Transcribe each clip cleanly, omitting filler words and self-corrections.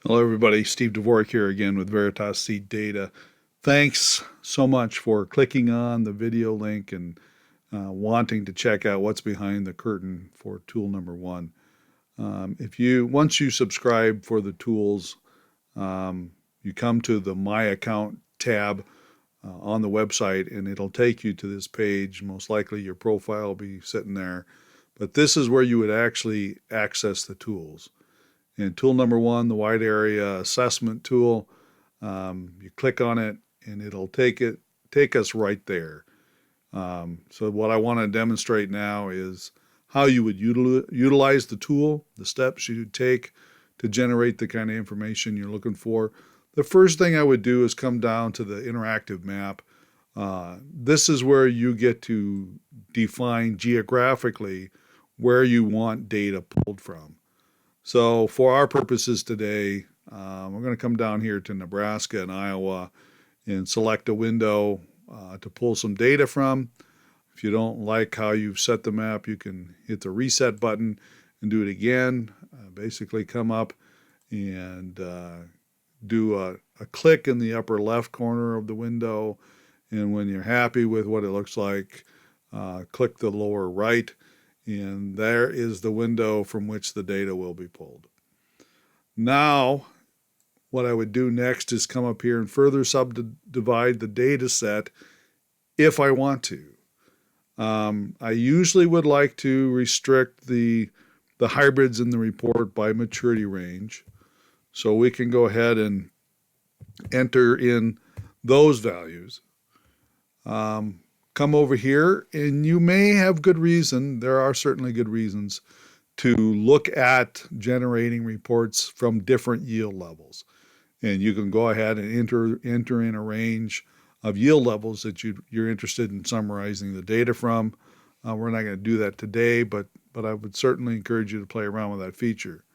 Hello, everybody. Steve Dvorak here again with Veritas Seed Data. Thanks so much for clicking on the video link and wanting to check out what's behind the curtain for tool number one. If you once you subscribe for the tools, you come to the My Account tab on the website, and it'll take you to this page. Most likely, your profile will be sitting there, but this is where you would actually access the tools. And tool number one, the wide area assessment tool, you click on it and it'll take us right there. So what I want to demonstrate now is how you would utilize the tool, the steps you take to generate the kind of information you're looking for. The first thing I would do is come down to the interactive map. This is where you get to define geographically where you want data pulled from. So for our purposes today, we're going to come down here to Nebraska and Iowa and select a window to pull some data from. If you don't like how you've set the map, you can hit the reset button and do it again. Basically come up and do a click in the upper left corner of the window. And when you're happy with what it looks like, click the lower right. And there is the window from which the data will be pulled. Now, what I would do next is come up here and further subdivide the data set if I want to. I usually would like to restrict the hybrids in the report by maturity range. So we can go ahead and enter in those values. Come over here, and you may have good reason, there are certainly good reasons, to look at generating reports from different yield levels. And you can go ahead and enter in a range of yield levels that you're interested in summarizing the data from. We're not going to do that today, but I would certainly encourage you to play around with that feature.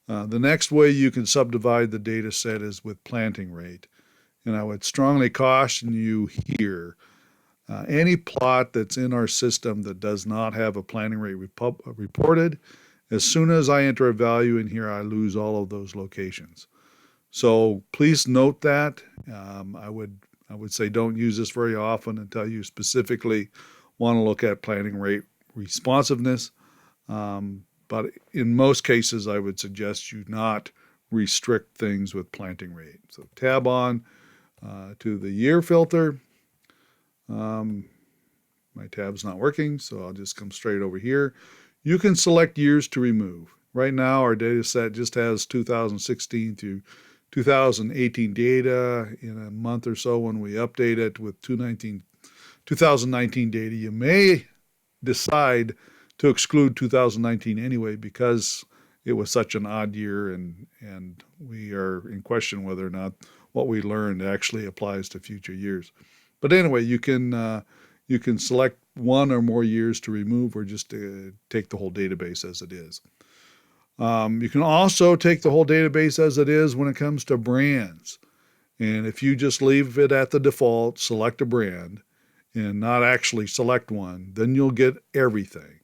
The next way you can subdivide the data set is with planting rate. And I would strongly caution you here. Any plot that's in our system that does not have a planting rate reported, as soon as I enter a value in here, I lose all of those locations. So please note that. I would say don't use this very often until you specifically want to look at planting rate responsiveness. But in most cases, I would suggest you not restrict things with planting rate. So tab on to the year filter. My tab's not working, so I'll just come straight over here. You can select years to remove. Right now, our data set just has 2016 through 2018 data. In a month or so, when we update it with 2019 data, you may decide to exclude 2019 anyway because it was such an odd year, and we are in question whether or not what we learned actually applies to future years. But anyway, you can select one or more years to remove, or just take the whole database as it is. You can also take the whole database as it is when it comes to brands. And if you just leave it at the default, select a brand, and not actually select one, then you'll get everything.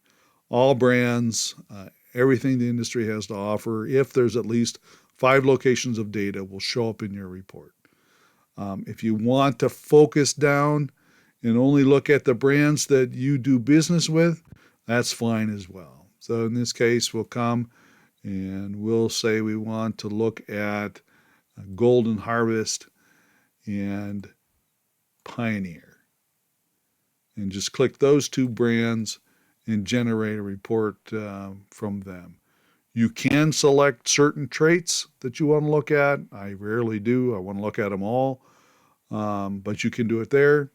All brands, everything the industry has to offer, if there's at least 5 locations of data, will show up in your report. If you want to focus down and only look at the brands that you do business with, that's fine as well. So in this case, we'll come and we'll say we want to look at Golden Harvest and Pioneer. And just click those 2 brands and generate a report from them. You can select certain traits that you want to look at. I rarely do. I want to look at them all. But you can do it there.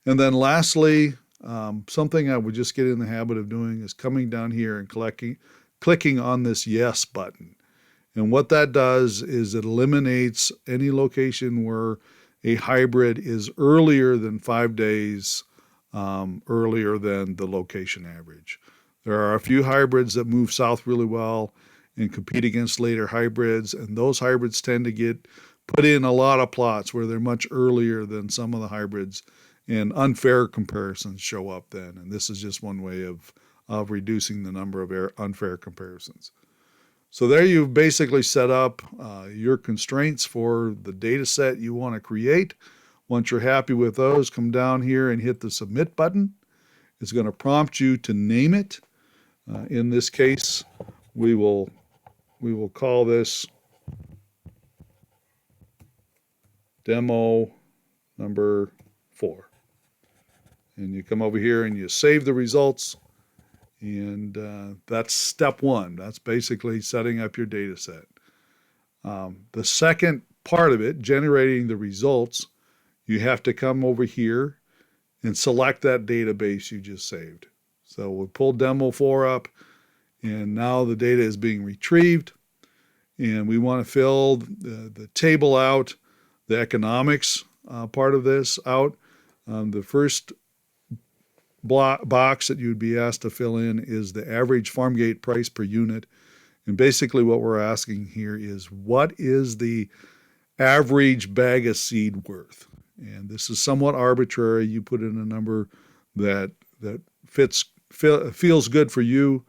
And then lastly, something I would just get in the habit of doing is coming down here and clicking on this yes button. And what that does is it eliminates any location where a hybrid is earlier than 5 days earlier than the location average. There are a few hybrids that move south really well and compete against later hybrids, and those hybrids tend to get put in a lot of plots where they're much earlier than some of the hybrids, and unfair comparisons show up then. And this is just one way of reducing the number of unfair comparisons. So there you've basically set up your constraints for the data set you want to create. Once you're happy with those, come down here and hit the submit button. It's going to prompt you to name it. In this case, we will call this demo number 4. And you come over here and you save the results. And that's step 1. That's basically setting up your data set. The second part of it, generating the results, you have to come over here and select that database you just saved. So we'll pull demo 4 up, and now the data is being retrieved. And we want to fill the table out, the economics part of this out. The first box that you'd be asked to fill in is the average farm gate price per unit. And basically what we're asking here is, what is the average bag of seed worth? And this is somewhat arbitrary. You put in a number that feels good for you.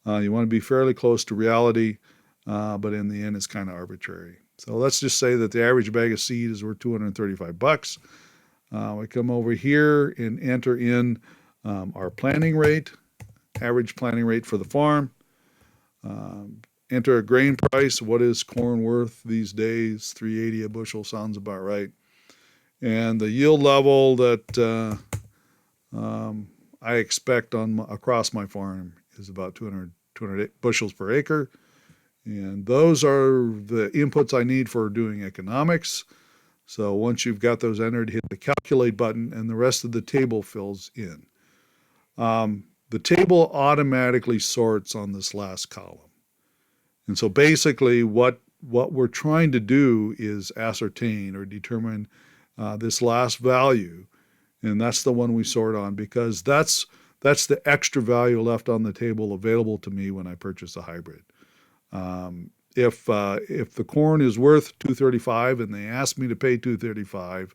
You want to be fairly close to reality, but in the end it's kind of arbitrary. So let's just say that the average bag of seed is worth $235. We come over here and enter in our planting rate, average planting rate for the farm. Enter a grain price. What is corn worth these days? $3.80 a bushel sounds about right. And the yield level that I expect across my farm is about 200 bushels per acre. And those are the inputs I need for doing economics. So once you've got those entered, hit the calculate button, and the rest of the table fills in. The table automatically sorts on this last column. And so basically what we're trying to do is ascertain or determine this last value, and that's the one we sort on, because that's the extra value left on the table available to me when I purchase a hybrid. If the corn is worth $235 and they ask me to pay $235,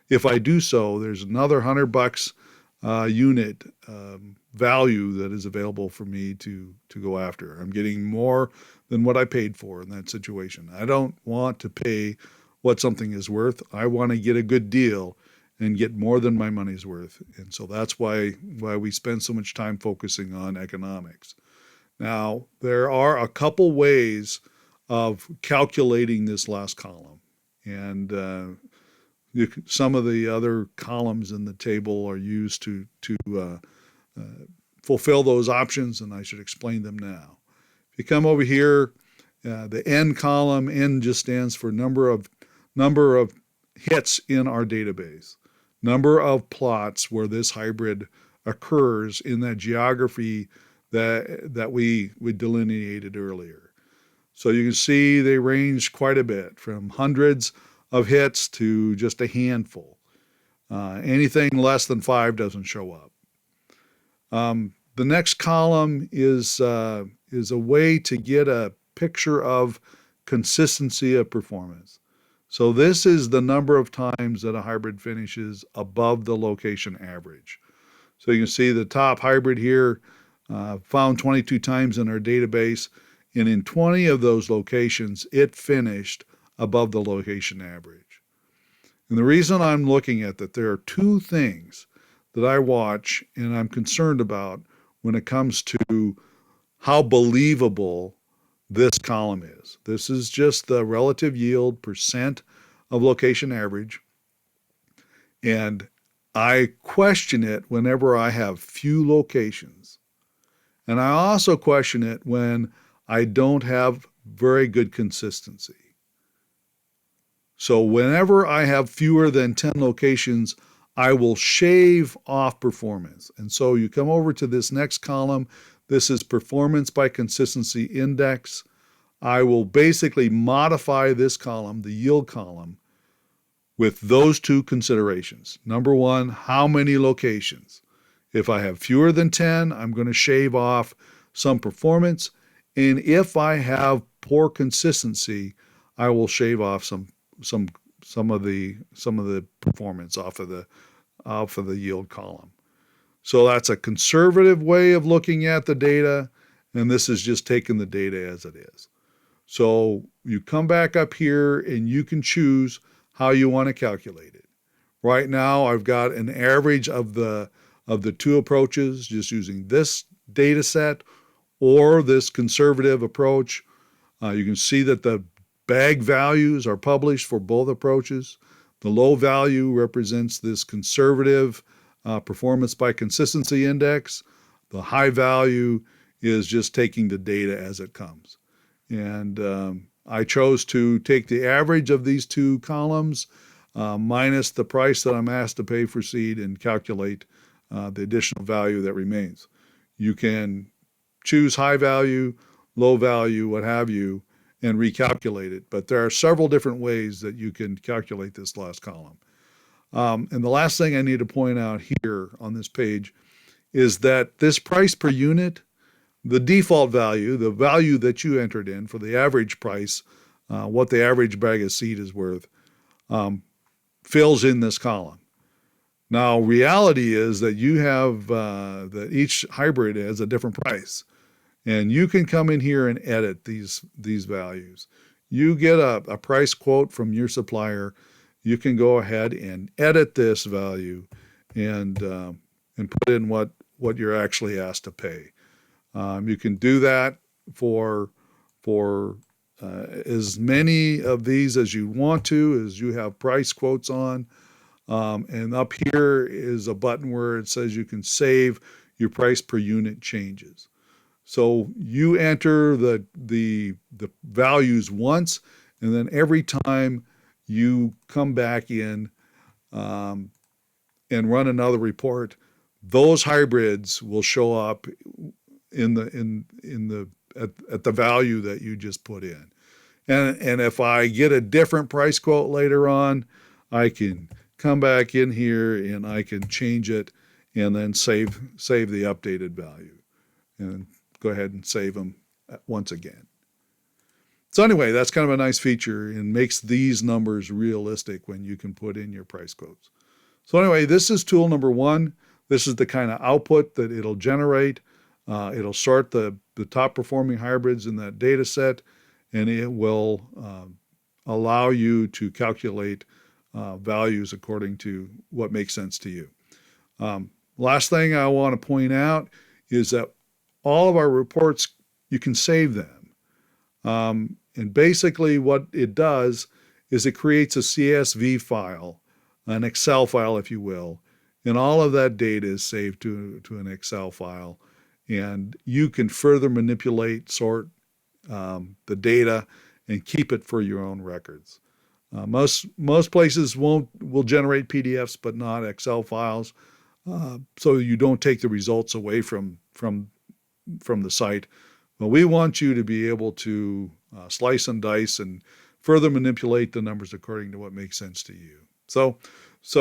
if I do so, there's another $100 unit value that is available for me to go after. I'm getting more than what I paid for in that situation. I don't want to pay what something is worth. I want to get a good deal and get more than my money's worth. And so that's why we spend so much time focusing on economics. Now, there are a couple ways of calculating this last column. And some of the other columns in the table are used to fulfill those options, and I should explain them now. If you come over here, the N column, N just stands for number of hits in our database, number of plots where this hybrid occurs in that geography that we delineated earlier. So you can see they range quite a bit, from hundreds of hits to just a handful. Anything less than 5 doesn't show up. The next column is a way to get a picture of consistency of performance. So this is the number of times that a hybrid finishes above the location average. So you can see the top hybrid here found 22 times in our database, and in 20 of those locations, it finished above the location average. And the reason I'm looking at that, there are two things that I watch and I'm concerned about when it comes to how believable this column is. This is just the relative yield percent of location average. And I question it whenever I have few locations. And I also question it when I don't have very good consistency. So whenever I have fewer than 10 locations, I will shave off performance. And so you come over to this next column. This is performance by consistency index. I will basically modify this column, the yield column, with those two considerations. Number one, how many locations? If I have fewer than 10, I'm going to shave off some performance. And if I have poor consistency, I will shave off some of the performance off of the yield column. So that's a conservative way of looking at the data, and this is just taking the data as it is. So you come back up here and you can choose how you want to calculate it. Right now, I've got an average of the two approaches, just using this data set or this conservative approach. You can see that the bag values are published for both approaches. The low value represents this conservative performance by consistency index. The high value is just taking the data as it comes. And I chose to take the average of these two columns minus the price that I'm asked to pay for seed and calculate the additional value that remains. You can choose high value, low value, what have you, and recalculate it. But there are several different ways that you can calculate this last column. And the last thing I need to point out here on this page is that this price per unit, the default value, the value that you entered in for the average price, what the average bag of seed is worth, fills in this column. Now, reality is that you have that each hybrid has a different price, and you can come in here and edit these values. You get a price quote from your supplier. You can go ahead and edit this value and put in what you're actually asked to pay. You can do that for as many of these as you want to, as you have price quotes on. And up here is a button where it says you can save your price per unit changes. So you enter the values once, and then every time you come back in and run another report, those hybrids will show up at the value that you just put in. And if I get a different price quote later on, I can come back in here and I can change it and then save the updated value and go ahead and save them once again. So anyway, that's kind of a nice feature and makes these numbers realistic when you can put in your price quotes. So anyway, this is tool number one. This is the kind of output that it'll generate. It'll sort the top performing hybrids in that data set, and it will allow you to calculate values according to what makes sense to you. Last thing I want to point out is that all of our reports, you can save them. And basically what it does is it creates a CSV file, an Excel file, if you will, and all of that data is saved to an Excel file. And you can further manipulate, sort the data, and keep it for your own records. Most places will generate PDFs, but not Excel files, so you don't take the results away from the site. But we want you to be able to slice and dice and further manipulate the numbers according to what makes sense to you. So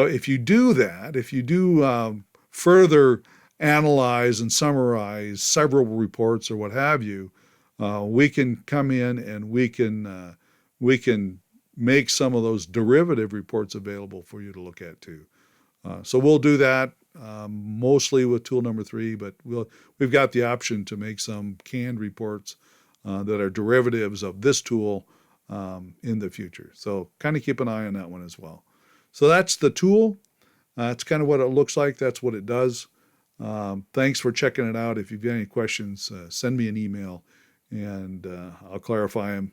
if you do that, if you do further analyze and summarize several reports or what have you, we can come in and we can make some of those derivative reports available for you to look at too. So we'll do that mostly with tool number 3, but we've got the option to make some canned reports that are derivatives of this tool in the future. So kind of keep an eye on that one as well. So that's the tool. That's kind of what it looks like. That's what it does. Thanks for checking it out. If you've got any questions, send me an email and I'll clarify them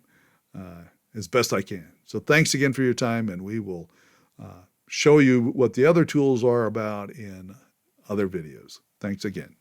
as best I can. So thanks again for your time, and we will show you what the other tools are about in other videos. Thanks again.